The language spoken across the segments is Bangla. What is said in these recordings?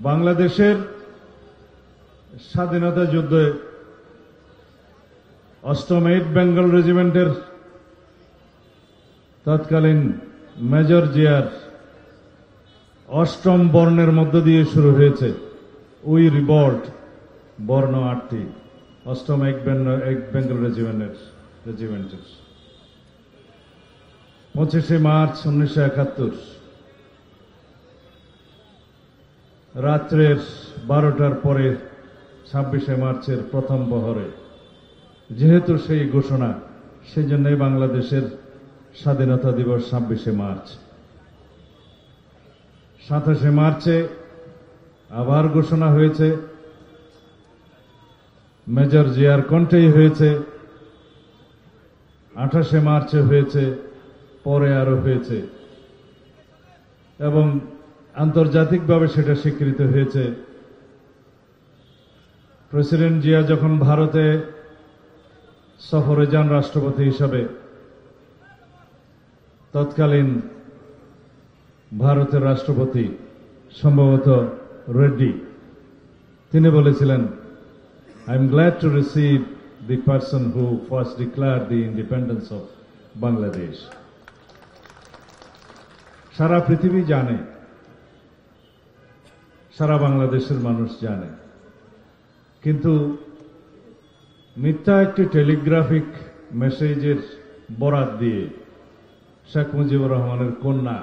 বাংলাদেশের স্বাধীনতা যুদ্ধে 8ম 8 বেঙ্গল রেজিমেন্টের তৎকালীন মেজর জিয়ার 8ম বর্ণের মধ্য দিয়ে শুরু হয়েছে উই রিভল্ট বর্ণ 8টি 8ম 1 বেঙ্গল রেজিমেন্টের 25শে মার্চ 1971 রাত্রের 12টার পরে 26শে মার্চের প্রথম প্রহরে যেহেতু সেই ঘোষণা সেজন্যই বাংলাদেশের স্বাধীনতা দিবস 26শে মার্চ। 27শে মার্চে আবার ঘোষণা হয়েছে, মেজর জিয়ার কণ্ঠেই হয়েছে, 28শে মার্চে হয়েছে, পরে আরো হয়েছে এবং আন্তর্জাতিকভাবে সেটা স্বীকৃত হয়েছে। প্রেসিডেন্ট জিয়া যখন ভারতে সফরে যান রাষ্ট্রপতি হিসাবে, তৎকালীন ভারতের রাষ্ট্রপতি সম্ভবত রেড্ডি, তিনি বলেছিলেন, I am glad to receive the person who first declared the independence of Bangladesh. সারা পৃথিবী জানে, সারা বাংলাদেশের মানুষ জানে, কিন্তু মিথ্যা একটি টেলিগ্রাফিক মেসেজের বরাত দিয়ে শেখ মুজিবুর রহমানের কন্যা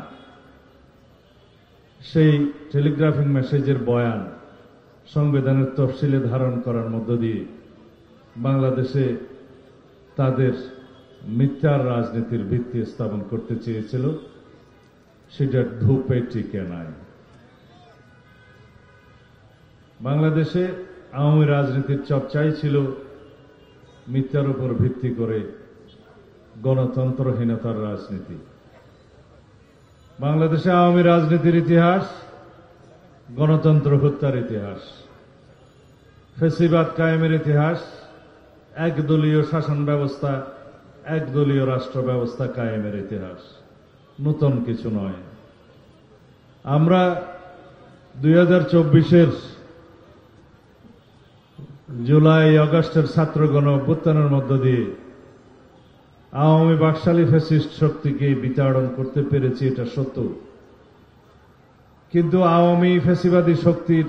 সেই টেলিগ্রাফিক মেসেজের বয়ান সংবিধানের তফসিলে ধারণ করার মধ্য দিয়ে বাংলাদেশে তাদের মিথ্যার রাজনীতির ভিত্তি স্থাপন করতে চেয়েছিল, সেটা ধূপে টিকে নাই। বাংলাদেশে আওয়ামী রাজনীতির চর্চাই ছিল মিথ্যার উপর ভিত্তি করে গণতন্ত্রহীনতার রাজনীতি। বাংলাদেশে আওয়ামী রাজনীতির ইতিহাস গণতন্ত্র হত্যার ইতিহাস, ফ্যাসিবাদ কায়েমের ইতিহাস, একদলীয় শাসন ব্যবস্থা, একদলীয় রাষ্ট্র ব্যবস্থা কায়েমের ইতিহাস, নতুন কিছু নয়। আমরা 2024-এর জুলাই আগস্টের ছাত্র গণ অভ্যুত্থানের মধ্য দিয়ে আওয়ামী বাকশালী ফ্যাসিস্ট শক্তিকে বিতাড়ন করতে পেরেছি, এটা সত্য। কিন্তু আওয়ামী ফ্যাসিবাদী শক্তির,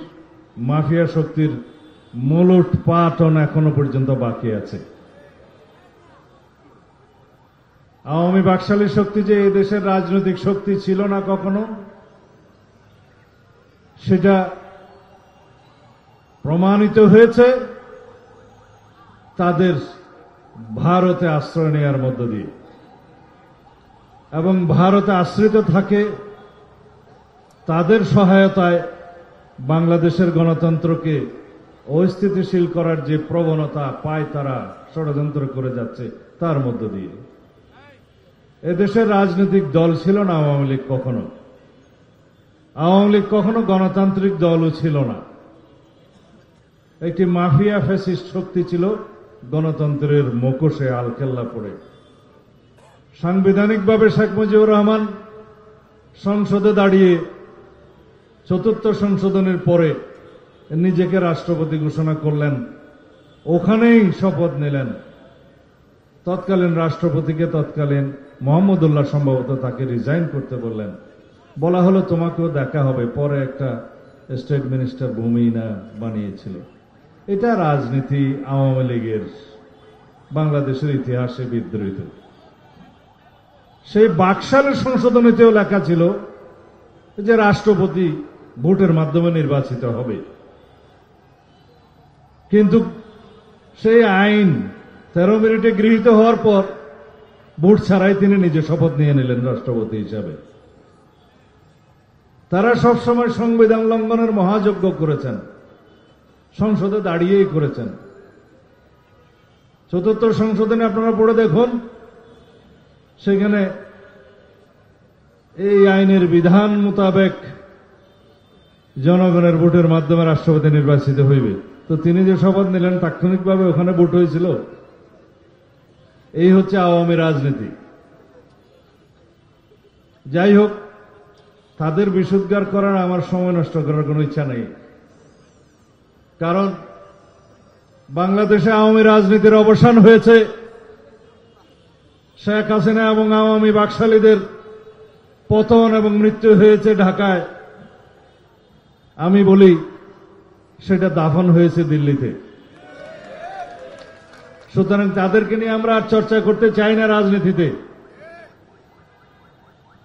মাফিয়া শক্তির মূলট পাটন এখনো পর্যন্ত বাকি আছে। আওয়ামী বাকশালী শক্তি যে এই দেশের রাজনৈতিক শক্তি ছিল না কখনো, সেটা প্রমাণিত হয়েছে তাদের ভারতে আশ্রয় নেওয়ার মধ্য দিয়ে, এবং ভারতে আশ্রিত থাকে তাদের সহায়তায় বাংলাদেশের গণতন্ত্রকে অস্থিতিশীল করার যে প্রবণতা পায় তারা ষড়যন্ত্র করে যাচ্ছে তার মধ্য দিয়ে। এদেশের রাজনৈতিক দল ছিল না আওয়ামী লীগ কখনো, আওয়ামী লীগ কখনো গণতান্ত্রিক দলও ছিল না, একটি মাফিয়া ফ্যাসিস্ট শক্তি ছিল গণতন্ত্রের মুখোশে আলকেল্লা পড়ে। সাংবিধানিকভাবে শেখ মুজিবুর রহমান সংসদে দাঁড়িয়ে ৪র্থ সংশোধনের পরে নিজেকে রাষ্ট্রপতি ঘোষণা করলেন, ওখানেই শপথ নিলেন। তৎকালীন রাষ্ট্রপতিকে তৎকালীন মোহাম্মদুল্লাহ সম্ভবত তাকে রিজাইন করতে বললেন, বলা হলো তোমাকেও দেখা হবে, পরে একটা স্টেট মিনিস্টার ভূমিনা বানিয়েছিল। এটা রাজনীতি আওয়ামী লীগের বাংলাদেশের ইতিহাসে বিদ্রোহিত। সেই বাকশালের সংশোধনীতেও লেখা ছিল যে রাষ্ট্রপতি ভোটের মাধ্যমে নির্বাচিত হবে, কিন্তু সেই আইন 13 মিনিটে গৃহীত হওয়ার পর ভোট ছাড়াই তিনি নিজে শপথ নিয়ে নিলেন রাষ্ট্রপতি হিসাবে। তারা সবসময় সংবিধান লঙ্ঘনের মহাযজ্ঞ করেছেন, সংসদে দাঁড়িয়েই করেছেন। ৪র্থ সংশোধনে আপনারা পড়ে দেখুন, সেখানে এই আইনের বিধান মোতাবেক জনগণের ভোটের মাধ্যমে রাষ্ট্রপতি নির্বাচিত হইবে। তো তিনি যে শপথ নিলেন তাৎক্ষণিকভাবে ওখানে ভোট হয়েছিল। এই হচ্ছে আওয়ামী রাজনীতি। যাই হোক, তাদের বিশুদ্ধার করার আমার সময় নষ্ট করার কোনো ইচ্ছা নেই। কারণ বাংলাদেশে আওয়ামী রাজনীতির অবসান হয়েছে। শেখ হাসিনা এবং আওয়ামী বাকশালীদের পতন এবং মৃত্যু হয়েছে ঢাকায়। আমি বলি সেটা দাফন হয়েছে দিল্লিতে। সুতরাং তাদেরকে নিয়ে আমরা আর চর্চা করতে চাই না রাজনীতিতে।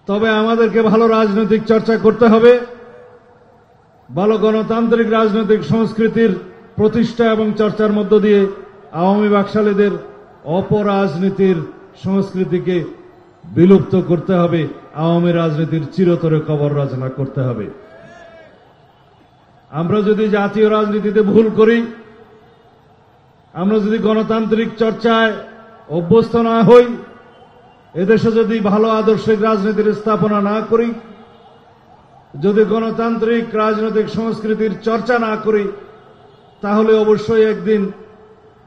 তবে আমাদেরকে ভালো রাজনৈতিক চর্চা করতে হবে, ভালো গণতান্ত্রিক রাজনৈতিক সংস্কৃতির প্রতিষ্ঠা এবং চর্চার মধ্য দিয়ে আওয়ামী বাকশালীদের অপরাজনীতির সংস্কৃতিকে বিলুপ্ত করতে হবে, আওয়ামী রাজনীতির চিরতরে কবর রচনা করতে হবে। আমরা যদি জাতীয় রাজনীতিতে ভুল করি, আমরা যদি গণতান্ত্রিক চর্চায় অভ্যস্ত না হই, এদেশে যদি ভালো আদর্শিক রাজনীতির স্থাপনা না করি, যদি গণতান্ত্রিক রাজনৈতিক সংস্কৃতির চর্চা না করি, তাহলে অবশ্যই একদিন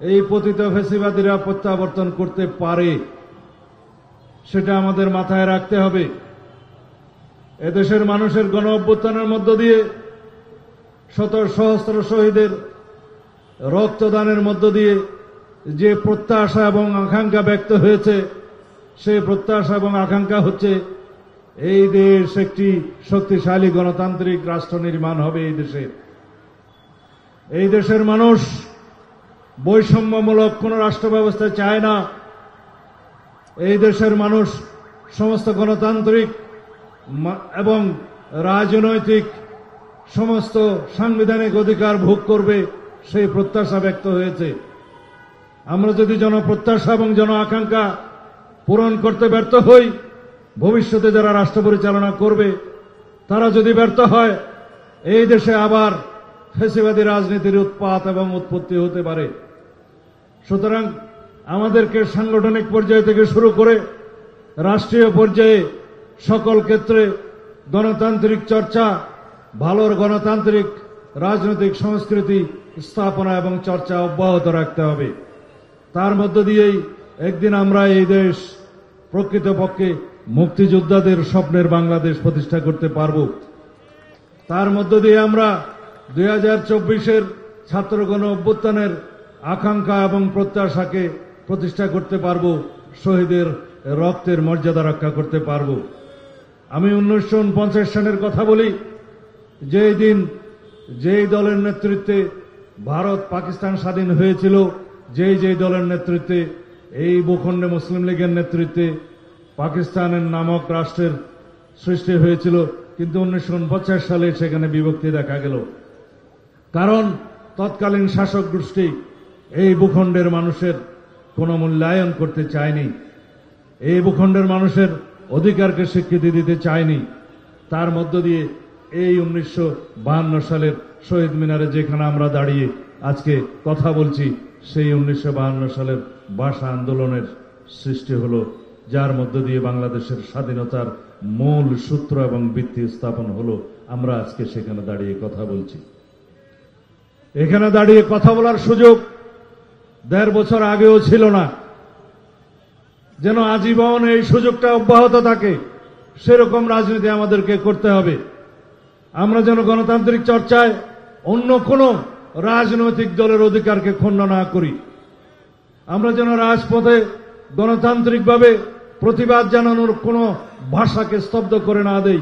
এই পতিত ফ্যাসিবাদীরা প্রত্যাবর্তন করতে পারে। সেটা আমাদের মাথায় রাখতে হবে। এদেশের মানুষের গণ অভ্যুত্থানের মধ্য দিয়ে শত সহস্র শহীদের রক্তদানের মধ্য দিয়ে যে প্রত্যাশা এবং আকাঙ্ক্ষা ব্যক্ত হয়েছে, সেই প্রত্যাশা এবং আকাঙ্ক্ষা হচ্ছে এই দেশ একটি শক্তিশালী গণতান্ত্রিক রাষ্ট্র নির্মাণ হবে। এই দেশের মানুষ বৈষম্যমূলক কোন রাষ্ট্র ব্যবস্থা চায় না। এই দেশের মানুষ সমস্ত গণতান্ত্রিক এবং রাজনৈতিক সমস্ত সাংবিধানিক অধিকার ভোগ করবে, সেই প্রত্যাশা ব্যক্ত হয়েছে। আমরা যদি জনপ্রত্যাশা এবং জন আকাঙ্ক্ষা পূরণ করতে ব্যর্থ হই, ভবিষ্যতে যারা রাষ্ট্র পরিচালনা করবে তারা যদি ব্যর্থ হয়, এই দেশে আবার ফ্যাসিবাদী রাজনীতির উৎপাত এবং উৎপত্তি হতে পারে। সুতরাং আমাদেরকে সাংগঠনিক পর্যায় থেকে শুরু করে রাষ্ট্রীয় পর্যায়ে সকল ক্ষেত্রে গণতান্ত্রিক চর্চা, ভালো গণতান্ত্রিক রাজনৈতিক সংস্কৃতি স্থাপনা এবং চর্চা অব্যাহত রাখতে হবে। তার মধ্য দিয়েই একদিন আমরা এই দেশ প্রকৃতপক্ষে মুক্তিযোদ্ধাদের স্বপ্নের বাংলাদেশ প্রতিষ্ঠা করতে পারব। তার মধ্য দিয়ে আমরা 2024-এর ছাত্র গণ অভ্যুত্থানের আকাঙ্ক্ষা এবং প্রত্যাশাকে প্রতিষ্ঠা করতে পারব, শহীদের রক্তের মর্যাদা রক্ষা করতে পারব। আমি 1949 সালের কথা বলি, যেই দিন যেই দলের নেতৃত্বে ভারত পাকিস্তান স্বাধীন হয়েছিল, যেই দলের নেতৃত্বে এই ভূখণ্ডে মুসলিম লীগের নেতৃত্বে পাকিস্তানের নামক রাষ্ট্রের সৃষ্টি হয়েছিল, কিন্তু 1949 সালে সেখানে বিভক্তি দেখা গেল। কারণ তৎকালীন শাসক গোষ্ঠী এই ভূখণ্ডের মানুষের কোন মূল্যায়ন করতে চায়নি, এই ভূখণ্ডের মানুষের অধিকারকে স্বীকৃতি দিতে চায়নি। তার মধ্য দিয়ে এই 1952 সালের শহীদ মিনারে যেখানে আমরা দাঁড়িয়ে আজকে কথা বলছি, সেই 1952 সালের ভাষা আন্দোলনের সৃষ্টি হল, যার মধ্য দিয়ে বাংলাদেশের স্বাধীনতার মূল সূত্র এবং ভিত্তি স্থাপন হল। আমরা আজকে সেখানে দাঁড়িয়ে কথা বলছি। এখানে দাঁড়িয়ে কথা বলার সুযোগ 1.5 বছর আগেও ছিল না। যেন আজীবন এই সুযোগটা অব্যাহত থাকে, সেরকম রাজনীতি আমাদেরকে করতে হবে। আমরা যেন গণতান্ত্রিক চর্চায় অন্য কোন রাজনৈতিক দলের অধিকারকে ক্ষুণ্ণ না করি। আমরা যেন রাজপথে গণতান্ত্রিকভাবে প্রতিবাদ জানানোর কোন ভাষাকে স্তব্ধ করে না দেই।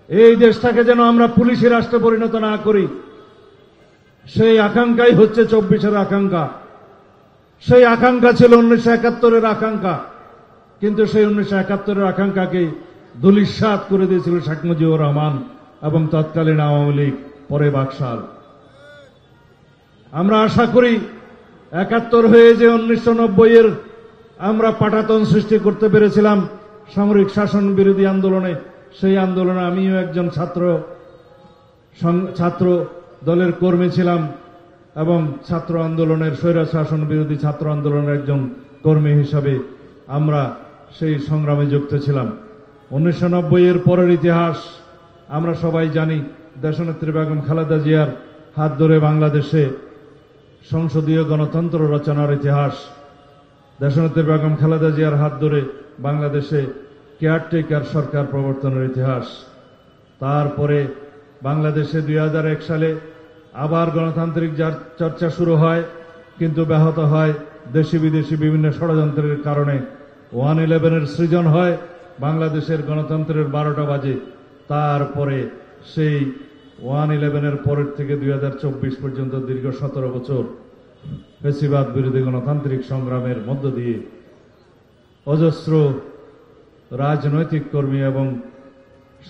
এই দেশটাকে যেন আমরা পুলিশি রাষ্ট্রে পরিণত না করি। সেই আকাঙ্ক্ষাই হচ্ছে 24-এর আকাঙ্ক্ষা। সেই আকাঙ্ক্ষা ছিল 1971-এর আকাঙ্ক্ষা, কিন্তু সেই 1971-এর আকাঙ্ক্ষাকে ধূলিসাৎ করে দিয়েছিল শেখ মুজিবুর রহমান এবং তৎকালীন আওয়ামী লীগ, পরে বাকশাল। আমরা আশা করি 71 হয়ে যে 1990-এর আমরা পাটাতন সৃষ্টি করতে পেরেছিলাম সামরিক শাসন বিরোধী আন্দোলনে, সেই আন্দোলনে আমিও একজন ছাত্র দলের কর্মী ছিলাম এবং ছাত্র আন্দোলনের স্বৈরাচার শাসন বিরোধী ছাত্র আন্দোলনের একজন কর্মী হিসাবে আমরা সেই সংগ্রামে যুক্ত ছিলাম। 1990-এর পরের ইতিহাস আমরা সবাই জানি। দেশনেত্রী বেগম খালেদা জিয়ার হাত ধরে বাংলাদেশে সংসদীয় গণতন্ত্র রচনার ইতিহাস, দেশনেত্রী বেগম খালেদা জিয়ার হাত ধরে বাংলাদেশে কেয়ারটেকার সরকার প্রবর্তনের ইতিহাস, তারপরে বাংলাদেশে 2001 সালে আবার গণতান্ত্রিক চর্চা শুরু হয়, কিন্তু ব্যাহত হয় দেশি বিদেশি বিভিন্ন ষড়যন্ত্রের কারণে। 1/11-এর সৃজন হয়, বাংলাদেশের গণতন্ত্রের 12টা বাজে। তারপরে সেই 1/11-এর পরের থেকে 2024 পর্যন্ত দীর্ঘ 17 বছর ফ্যাসিবাদ বিরোধী গণতান্ত্রিক সংগ্রামের মধ্য দিয়ে অজস্র রাজনৈতিক কর্মী এবং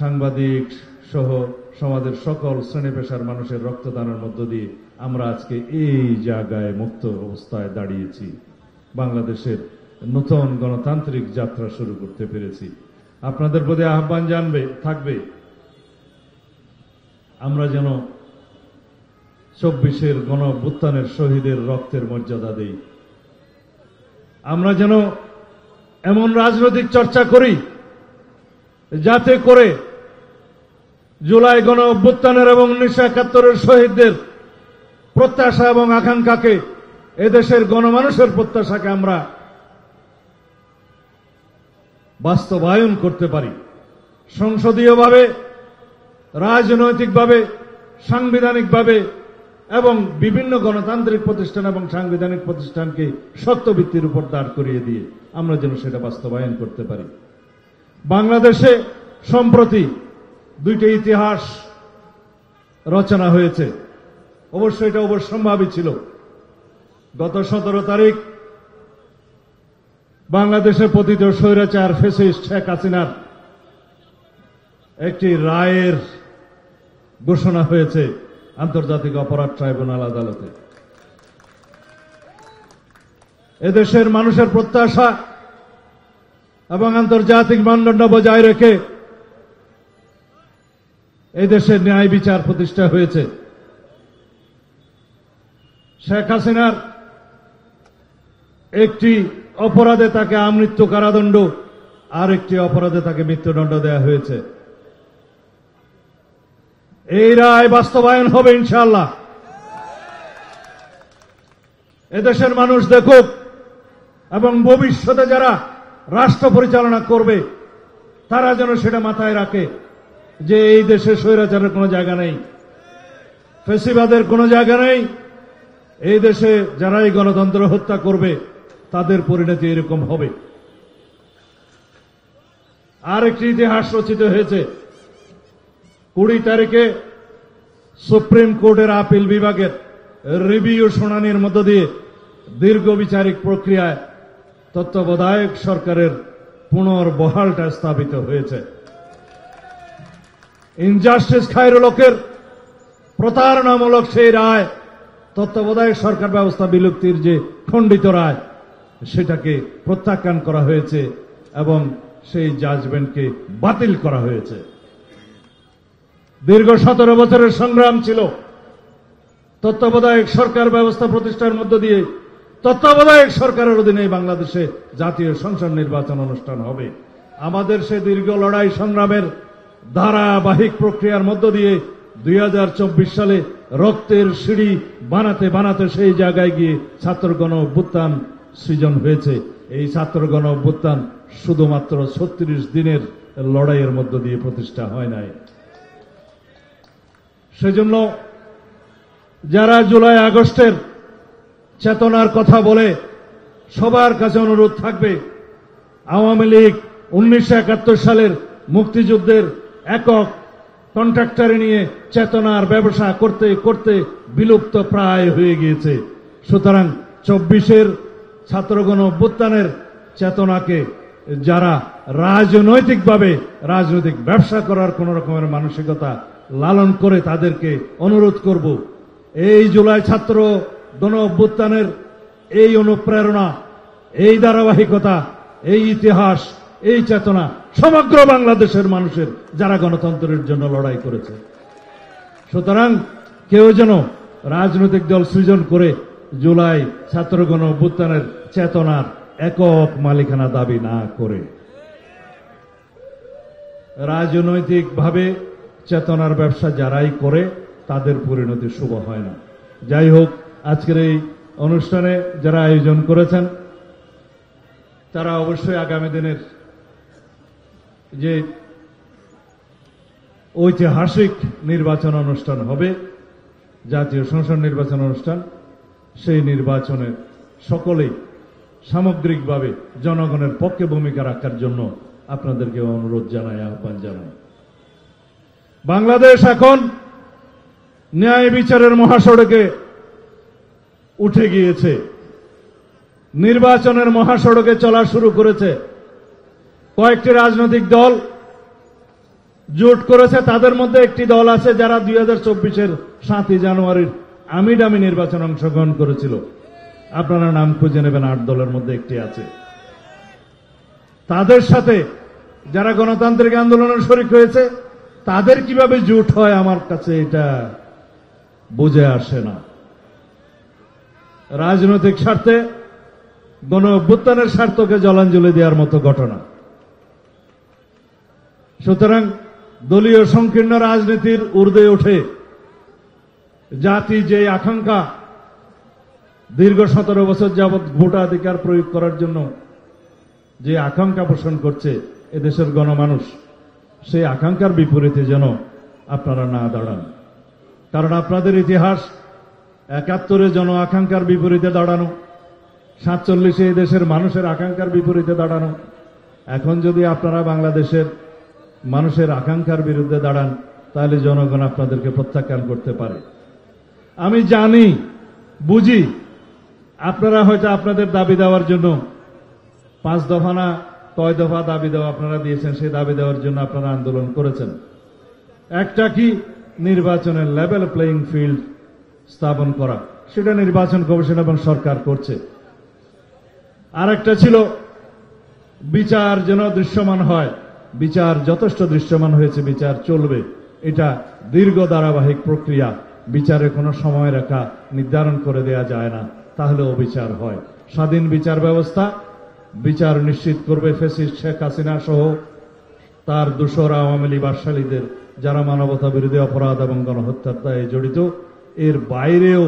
সাংবাদিক সহ সমাজের সকল শ্রেণী পেশার মানুষের রক্তদানের মধ্য দিয়ে আমরা আজকে এই জায়গায় মুক্ত অবস্থায় দাঁড়িয়েছি, বাংলাদেশের নতুন গণতান্ত্রিক যাত্রা শুরু করতে পেরেছি। আপনাদের প্রতি আহ্বান থাকবে আমরা যেন 24-এর গণ-অভ্যুত্থানের শহীদের রক্তের মর্যাদা দেই। আমরা যেন এমন রাজনৈতিক চর্চা করি যাতে করে জুলাই গণ-অভ্যুত্থানের এবং 1971-এর শহীদদের প্রত্যাশা এবং আকাঙ্ক্ষাকে, এদেশের গণমানুষের প্রত্যাশাকে আমরা বাস্তবায়ন করতে পারি। সংসদীয়ভাবে, রাজনৈতিকভাবে, সাংবিধানিকভাবে এবং বিভিন্ন গণতান্ত্রিক প্রতিষ্ঠান এবং সাংবিধানিক প্রতিষ্ঠানকে শক্ত ভিত্তির উপর দাঁড় করিয়ে দিয়ে আমরা যেন সেটা বাস্তবায়ন করতে পারি। বাংলাদেশে সম্প্রতি 2টি ইতিহাস রচনা হয়েছে। অবশ্যই এটা অবশ্যম্ভাবী ছিল। গত 17 তারিখ বাংলাদেশে পতিত স্বৈরাচার ফ্যাসিস্ট শেখ হাসিনার একটি রায়ের ঘোষণা হয়েছে আন্তর্জাতিক অপরাধ ট্রাইব্যুনাল আদালতে। এদেশের মানুষের প্রত্যাশা এবং আন্তর্জাতিক মানদণ্ড বজায় রেখে এদেশের ন্যায় বিচার প্রতিষ্ঠা হয়েছে। শেখ হাসিনার একটি অপরাধে তাকে আমৃত্যু কারাদণ্ড, আর একটি অপরাধে তাকে মৃত্যুদণ্ড দেওয়া হয়েছে। এই রায় বাস্তবায়ন হবে ইনশাআল্লাহ। এদেশের মানুষ দেখুক এবং ভবিষ্যতে যারা রাষ্ট্র পরিচালনা করবে তারা যেন সেটা মাথায় রাখে যে এই দেশে স্বৈরাচারের কোনো জায়গা নেই, ফ্যাসিবাদের কোনো জায়গা নেই। এই দেশে যারাই গণতন্ত্র হত্যা করবে তাদের পরিণতি এরকম হবে। আর একটি ইতিহাস রচিত হয়েছে। 20 তারিখে সুপ্রিম কোর্টের আপিল বিভাগের রিভিউ শুনানির মধ্য দিয়ে দীর্ঘ বিচারিক প্রক্রিয়ায় তত্ত্বাবধায়ক সরকারের পুনর্বহালটা স্থাপিত হয়েছে। ইনজাস্টিস খায়রুলকের প্রতারণামূলক সেই রায়, তত্ত্বাবধায়ক সরকার ব্যবস্থা বিলুপ্তির যে খণ্ডিত রায়, সেটাকে প্রত্যাখ্যান করা হয়েছে এবং সেই জাজমেন্টকে বাতিল করা হয়েছে। দীর্ঘ 17 বছরের সংগ্রাম ছিল তত্ত্বাবধায়ক সরকার ব্যবস্থা প্রতিষ্ঠার মধ্য দিয়ে। তত্ত্বাবধায়ক সরকারের অধীনে বাংলাদেশে জাতীয় সংসদ নির্বাচন অনুষ্ঠান হবে। আমাদের সে দীর্ঘ লড়াই সংগ্রামের ধারাবাহিক প্রক্রিয়ার মধ্য দিয়ে 2024 সালে রক্তের সিঁড়ি বানাতে বানাতে সেই জায়গায় গিয়ে ছাত্র গণ অভ্যুত্থান সৃজন হয়েছে। এই ছাত্র গণ অভ্যুত্থান শুধুমাত্র 36 দিনের লড়াইয়ের মধ্য দিয়ে প্রতিষ্ঠা হয় নাই। সেজন্য যারা জুলাই আগস্টের চেতনার কথা বলে, সবার কাছে অনুরোধ থাকবে, আওয়ামী লীগ 1971 সালের মুক্তিযুদ্ধের একক কন্ট্রাক্টরে নিয়ে চেতনার ব্যবসা করতে করতে বিলুপ্ত প্রায় হয়ে গিয়েছে। সুতরাং 24-এর ছাত্রগণ অভ্যুত্থানের চেতনাকে যারা রাজনৈতিকভাবে রাজনৈতিক ব্যবসা করার কোন রকমের মানসিকতা লালন করে, তাদেরকে অনুরোধ করব, এই জুলাই ছাত্র গণ অভ্যুত্থানের এই অনুপ্রেরণা, এই ধারাবাহিকতা, এই ইতিহাস, এই চেতনা সমগ্র বাংলাদেশের মানুষের যারা গণতন্ত্রের জন্য লড়াই করেছে। সুতরাং কেউ যেন রাজনৈতিক দল সৃজন করে জুলাই ছাত্র গণ অভ্যুত্থানের চেতনার একক মালিকানা দাবি না করে। রাজনৈতিকভাবে চেতনার ব্যবসা যারাই করে তাদের পরিণতি শুভ হয় না। যাই হোক, আজকের এই অনুষ্ঠানে যারা আয়োজন করেছেন তারা অবশ্যই আগামী দিনের যে ঐতিহাসিক নির্বাচন অনুষ্ঠান হবে, জাতীয় সংসদ নির্বাচন অনুষ্ঠান। সেই নির্বাচনে সকলেই সামগ্রিকভাবে জনগণের পক্ষে ভূমিকা রাখার জন্য আপনাদেরকে অনুরোধ জানাই, আহ্বান জানাই। বাংলাদেশ এখন ন্যায় বিচারের মহাসড়কে উঠে গিয়েছে, নির্বাচনের মহাসড়কে চলা শুরু করেছে। কয়েকটি রাজনৈতিক দল জোট করেছে, তাদের মধ্যে একটি দল আছে যারা 2024-এর 7 জানুয়ারির আমিডামি নির্বাচনে অংশগ্রহণ করেছিল। আপনারা নাম খুঁজে নেবেন, 8 দলের মধ্যে একটি আছে। তাদের সাথে যারা গণতান্ত্রিক আন্দোলনের শরিক হয়েছে, তাদের কিভাবে জোট হয় আমার কাছে এটা বুঝে আসে না। রাজনৈতিক স্বার্থে গণ অভ্যুত্থানের স্বার্থকে জলাঞ্জলি দেওয়ার মতো ঘটনা। সুতরাং দলীয় সংকীর্ণ রাজনীতির ঊর্ধ্বে উঠে জাতি যে আকাঙ্ক্ষা দীর্ঘ 17 বছর যাবৎ ভোটাধিকার প্রয়োগ করার জন্য যে আকাঙ্ক্ষা পোষণ করছে এদেশের গণমানুষ, সেই আকাঙ্ক্ষার বিপরীতে যেন আপনারা না দাঁড়ান। কারণ আপনাদের ইতিহাস 71-এ জন আকাঙ্ক্ষার বিপরীতে দাঁড়ানো, 47-এ এই দেশের মানুষের আকাঙ্ক্ষার বিপরীতে দাঁড়ানো। এখন যদি আপনারা বাংলাদেশের মানুষের আকাঙ্ক্ষার বিরুদ্ধে দাঁড়ান, তাহলে জনগণ আপনাদেরকে প্রত্যাখ্যান করতে পারে। আমি জানি, বুঝি, আপনারা হয়তো আপনাদের দাবি দেওয়ার জন্য 5 দফা না কয় দফা দাবি দেওয়া আপনারা দিয়েছেন, সেই দাবি দেওয়ার জন্য আপনারা আন্দোলন করেছেন। একটা কি নির্বাচনের লেভেল প্লেইং ফিল্ড স্থাপন করা, সেটা নির্বাচন কমিশন এবং সরকার করছে। আর একটা ছিল বিচার যেন দৃশ্যমান হয়। বিচার যথেষ্ট দৃশ্যমান হয়েছে, বিচার চলবে। এটা দীর্ঘ ধারাবাহিক প্রক্রিয়া, বিচারে কোনো সময় রেখা নির্ধারণ করে দেয়া যায় না, তাহলে অবিচার হয়। স্বাধীন বিচার ব্যবস্থা বিচার নিশ্চিত করবে ফ্যাসিস্ট শেখ হাসিনা সহ তার দোসর আওয়ামী লীগ বাদশালীদের যারা মানবতা বিরোধী অপরাধ এবং গণহত্যার দায়ে জড়িত, এর বাইরেও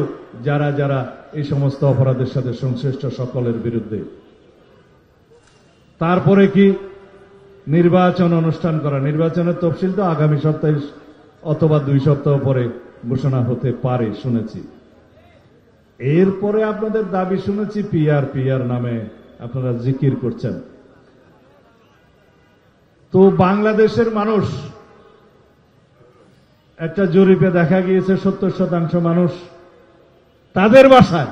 যারা যারা এই সমস্ত অপরাধের সাথে সংশ্লিষ্ট সকলের বিরুদ্ধে। তারপরে কি নির্বাচন অনুষ্ঠান করা। নির্বাচনের তফসিল তো আগামী সপ্তাহে অথবা 2 সপ্তাহ পরে ঘোষণা হতে পারে শুনেছি। এরপরে আপনাদের দাবি শুনেছি পিআর নামে আপনারা জিকির করছেন। তো বাংলাদেশের মানুষ, একটা জরিপে দেখা গিয়েছে 70% মানুষ তাদের ভাষায়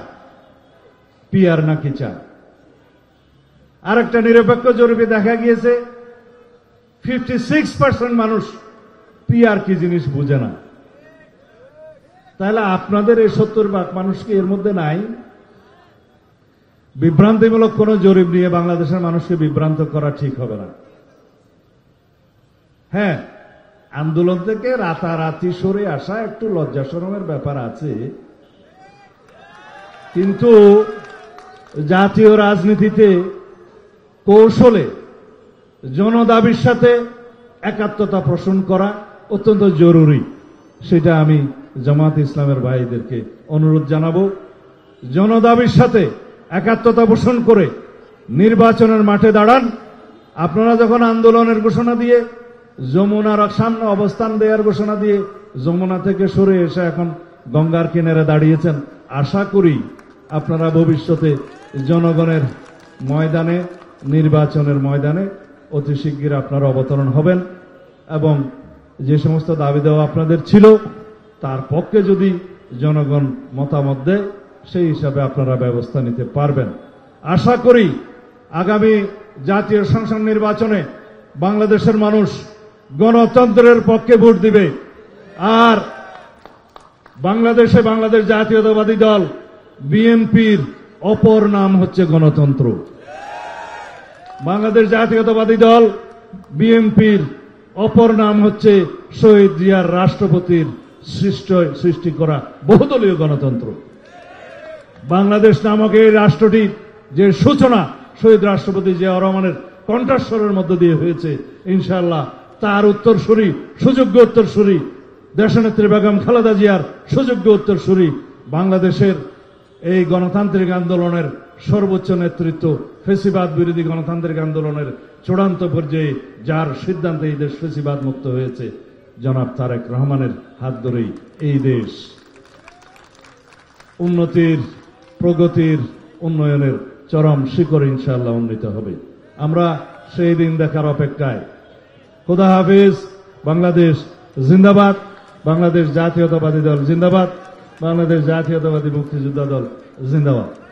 পিআর নাকি চায়। আর একটা নিরপেক্ষ জরিপে দেখা গিয়েছে 56% মানুষ পিআর কি জিনিস বুঝে না। তাহলে আপনাদের এই 70% মানুষ কি এর মধ্যে নাই? বিভ্রান্তিমূলক কোন জরিপ নিয়ে বাংলাদেশের মানুষকে বিভ্রান্ত করা ঠিক হবে না। হ্যাঁ, আন্দোলন থেকে রাতারাতি সরে আসা একটু লজ্জা শরমের ব্যাপার আছে, কিন্তু জাতীয় রাজনীতিতে কৌশলে জনদাবির সাথে একাত্মতা পোষণ করা অত্যন্ত জরুরি। সেটা আমি জামাত ইসলামের ভাইদেরকে অনুরোধ জানাবো, জনদাবির সাথে একাত্মতা পোষণ করে নির্বাচনের মাঠে দাঁড়ান। আপনারা যখন আন্দোলনের ঘোষণা দিয়ে যমুনার সামনে অবস্থান দেওয়ার ঘোষণা দিয়ে যমুনা থেকে সরে এসে এখন গঙ্গার কিনারে দাঁড়িয়েছেন, আশা করি আপনারা ভবিষ্যতে জনগণের ময়দানে, নির্বাচনের ময়দানে অতি শিগগির আপনারা অবতরণ হবেন এবং যে সমস্ত দাবি দেওয়া আপনাদের ছিল তার পক্ষে যদি জনগণ মতামত দেয় সেই হিসাবে আপনারা ব্যবস্থা নিতে পারবেন। আশা করি আগামী জাতীয় সংসদ নির্বাচনে বাংলাদেশের মানুষ গণতন্ত্রের পক্ষে ভোট দিবে। আর বাংলাদেশ জাতীয়তাবাদী দল বিএনপির অপর নাম হচ্ছে গণতন্ত্র। বাংলাদেশ জাতীয়তাবাদী দল বিএনপির অপর নাম হচ্ছে শহীদ জিয়ার রাষ্ট্রপতির সৃষ্টি করা বহুদলীয় গণতন্ত্র। বাংলাদেশ নামক এই রাষ্ট্রটির যে সূচনা শহীদ রাষ্ট্রপতি জিয়া রহমানের কণ্ঠস্বরের মধ্য দিয়ে হয়েছে, ইনশাআল্লাহ তার উত্তরসূরি, সুযোগ্য উত্তরসূরি দেশনেত্রী বেগম খালেদা জিয়ার সুযোগ্য উত্তরসূরি বাংলাদেশের এই গণতান্ত্রিক আন্দোলনের সর্বোচ্চ নেতৃত্ব, ফেসিবাদ বিরোধী গণতান্ত্রিক আন্দোলনের চূড়ান্ত পর্যায়ে যার সিদ্ধান্তে এই দেশ ফেসিবাদ মুক্ত হয়েছে, জনাব তারেক রহমানের হাত ধরেই এই দেশ উন্নতির, প্রগতির, উন্নয়নের চরম শিখরে ইনশাআল্লাহ উন্নীত হবে। আমরা সেই দিন দেখার অপেক্ষায়। খোদা হাফিজ। বাংলাদেশ জিন্দাবাদ। বাংলাদেশ জাতীয়তাবাদী দল জিন্দাবাদ। বাংলাদেশ জাতীয়তাবাদী মুক্তিযোদ্ধা দল জিন্দাবাদ।